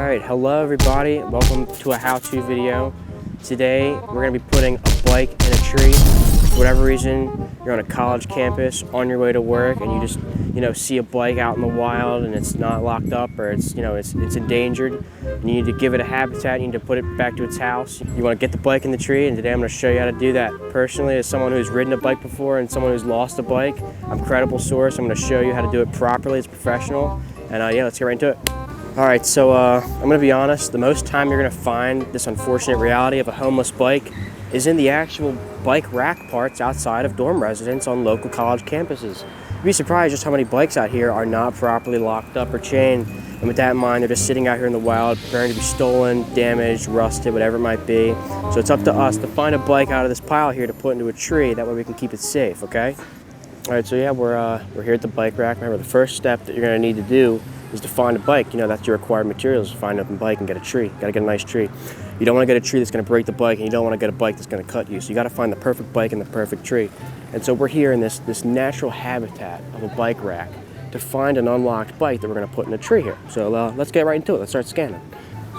Alright, hello everybody. Welcome to a how-to video. Today we're going to be putting a bike in a tree. For whatever reason, you're on a college campus on your way to work and you just, see a bike out in the wild and it's not locked up or it's endangered. And you need to give it a habitat, you need to put it back to its house. You want to get the bike in the tree, and today I'm going to show you how to do that. Personally, as someone who's ridden a bike before and someone who's lost a bike, I'm a credible source. I'm going to show you how to do it properly as a professional. And yeah, let's get right into it. Alright, so I'm going to be honest, the most time you're going to find this unfortunate reality of a homeless bike is in the actual bike rack parts outside of dorm residents on local college campuses. You'd be surprised just how many bikes out here are not properly locked up or chained, and with that in mind, they're just sitting out here in the wild, preparing to be stolen, damaged, rusted, whatever it might be. So it's up to us to find a bike out of this pile here to put into a tree, that way we can keep it safe, okay? Alright, so yeah, we're here at the bike rack. Remember, the first step that you're going to need to do is to find a bike. That's your required materials, to find a bike and get a tree. You gotta get a nice tree. You don't wanna get a tree that's gonna break the bike, and you don't wanna get a bike that's gonna cut you. So you gotta find the perfect bike and the perfect tree. And so we're here in this natural habitat of a bike rack to find an unlocked bike that we're gonna put in a tree here. So let's get right into it. Let's start scanning.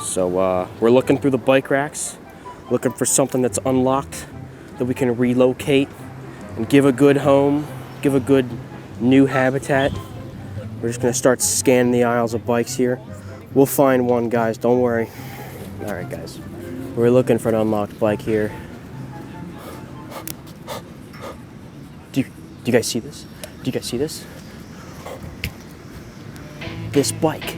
So we're looking through the bike racks, looking for something that's unlocked that we can relocate and give a good home, give a good new habitat. We're just gonna start scanning the aisles of bikes here. We'll find one, guys, don't worry. All right, guys, we're looking for an unlocked bike here. Do you guys see this? Do you guys see this? This bike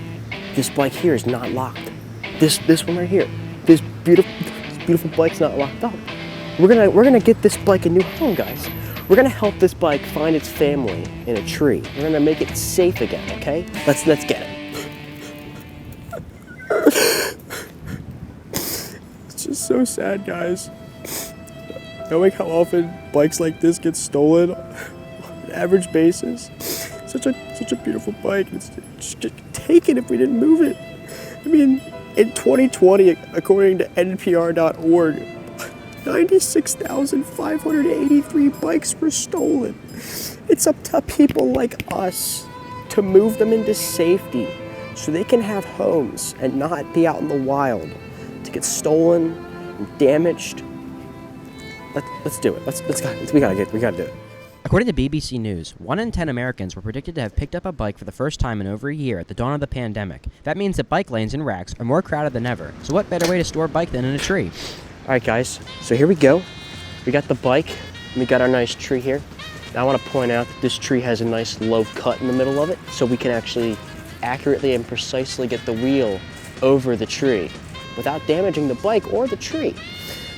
here is not locked. This one right here, this beautiful bike's not locked up. We're gonna get this bike a new home, guys. We're gonna help this bike find its family in a tree. We're gonna make it safe again, okay? Let's get it. It's just so sad, guys. Knowing how often bikes like this get stolen on an average basis. Such a beautiful bike. It's just get taken if we didn't move it. I mean, in 2020, according to NPR.org, 96,583 bikes were stolen. It's up to people like us to move them into safety so they can have homes and not be out in the wild to get stolen and damaged. Let's do it. We gotta do it. According to BBC News, 1 in 10 Americans were predicted to have picked up a bike for the first time in over a year at the dawn of the pandemic. That means that bike lanes and racks are more crowded than ever. So what better way to store a bike than in a tree? Alright guys, so here we go. We got the bike, and we got our nice tree here. Now I want to point out that this tree has a nice low cut in the middle of it, so we can actually accurately and precisely get the wheel over the tree without damaging the bike or the tree.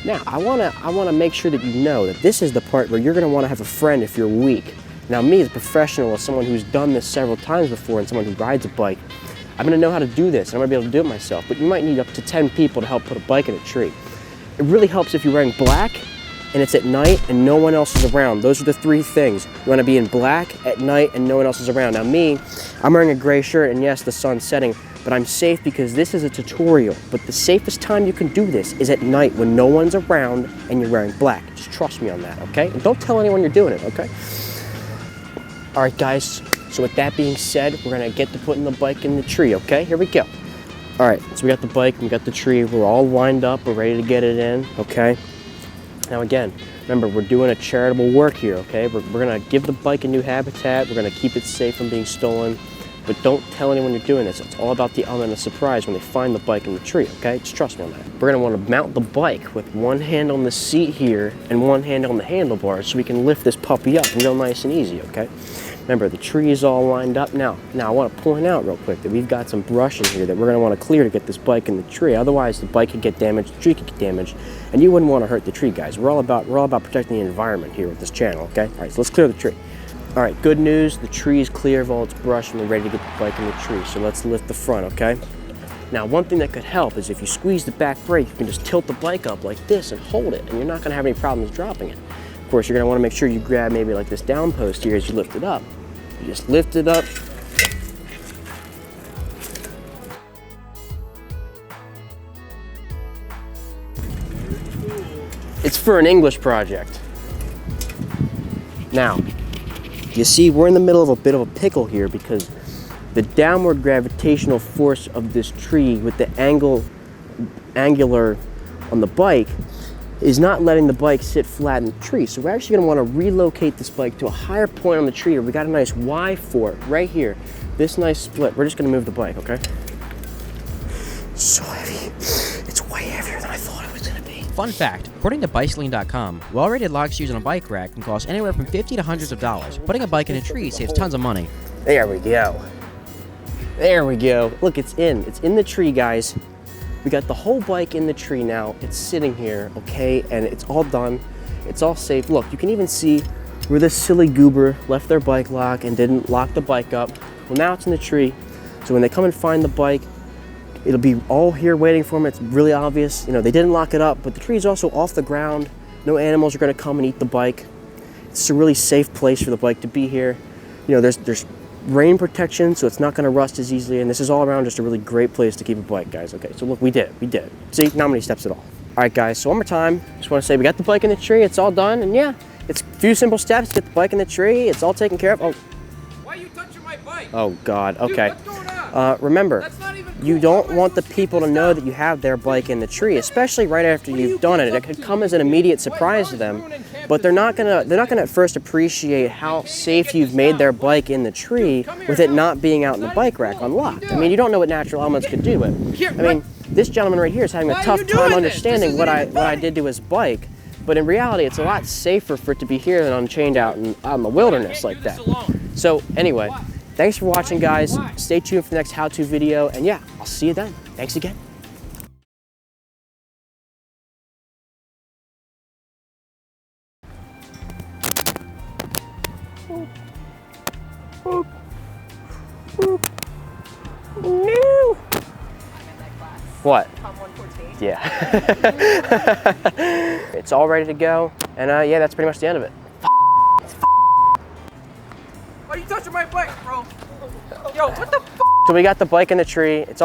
Now, I wanna make sure that you know that this is the part where you're gonna wanna have a friend if you're weak. Now me as a professional, as someone who's done this several times before and someone who rides a bike, I'm gonna know how to do this, and I'm gonna be able to do it myself, but you might need up to 10 people to help put a bike in a tree. It really helps if you're wearing black and it's at night and no one else is around. Those are the three things. You want to be in black at night and no one else is around. Now me, I'm wearing a gray shirt and yes, the sun's setting, but I'm safe because this is a tutorial. But the safest time you can do this is at night when no one's around and you're wearing black. Just trust me on that, okay? And don't tell anyone you're doing it, okay? All right, guys, so with that being said, we're gonna get to putting the bike in the tree, okay? Here we go. All right, so we got the bike, we got the tree, we're all lined up, we're ready to get it in, okay? Now again, remember, we're doing a charitable work here, okay? We're gonna give the bike a new habitat, we're gonna keep it safe from being stolen, but don't tell anyone you're doing this. It's all about the element of surprise when they find the bike in the tree, okay? Just trust me on that. We're gonna wanna mount the bike with one hand on the seat here and one hand on the handlebars so we can lift this puppy up real nice and easy, okay? Remember, the tree is all lined up. Now I want to point out real quick that we've got some brush in here that we're going to want to clear to get this bike in the tree. Otherwise, the bike could get damaged, the tree could get damaged, and you wouldn't want to hurt the tree, guys. We're all about protecting the environment here with this channel, okay? All right, so let's clear the tree. All right, good news. The tree is clear of all its brush, and we're ready to get the bike in the tree. So let's lift the front, okay? Now, one thing that could help is if you squeeze the back brake, you can just tilt the bike up like this and hold it, and you're not going to have any problems dropping it. Of course, you're going to want to make sure you grab maybe like this down post here as you lift it up. You just lift it up. It's for an English project. Now, you see, we're in the middle of a bit of a pickle here because the downward gravitational force of this tree with the angular on the bike is not letting the bike sit flat in the tree. So we're actually gonna wanna relocate this bike to a higher point on the tree where we got a nice Y fork right here. This nice split. We're just gonna move the bike, okay? So heavy. It's way heavier than I thought it was gonna be. Fun fact, according to bicycling.com, well-rated log screws on a bike rack can cost anywhere from $50 to hundreds of dollars. Putting a bike in a tree saves tons of money. There we go. There we go. Look, it's in the tree, guys. We got the whole bike in the tree now. It's sitting here, okay? And it's all done. It's all safe. Look, you can even see where this silly goober left their bike lock and didn't lock the bike up. Well, now it's in the tree. So when they come and find the bike, it'll be all here waiting for them. It's really obvious. You know, they didn't lock it up, but the tree is also off the ground. No animals are gonna come and eat the bike. It's a really safe place for the bike to be here. You know, there's rain protection, so it's not gonna rust as easily, and this is all around just a really great place to keep a bike, guys. Okay, so look, we did it. See, not many steps at all. All right, guys, so one more time, just wanna say we got the bike in the tree, it's all done, and yeah, it's a few simple steps to get the bike in the tree, it's all taken care of. Oh. Why are you touching my bike? Oh, God, okay. Dude, what's going on? Remember, That's not even cool. you don't want the people to know that you have their bike in the tree, especially right after you've done it. It could come as an immediate surprise to them, but they're not gonna at first appreciate how safe you've made their bike in the tree with it not being out in the bike rack unlocked. I mean, you don't know what natural elements could do, but I mean, this gentleman right here is having a tough time understanding what I did to his bike. But in reality, it's a lot safer for it to be here than unchained out in the wilderness like that. So anyway, thanks for watching, guys. Stay tuned for the next how-to video, and yeah, I'll see you then. Thanks again. No. What? Yeah. It's all ready to go, and yeah, that's pretty much the end of it. Why are you touching my bike, bro? Yo, what the f? So we got the bike in the tree. It's all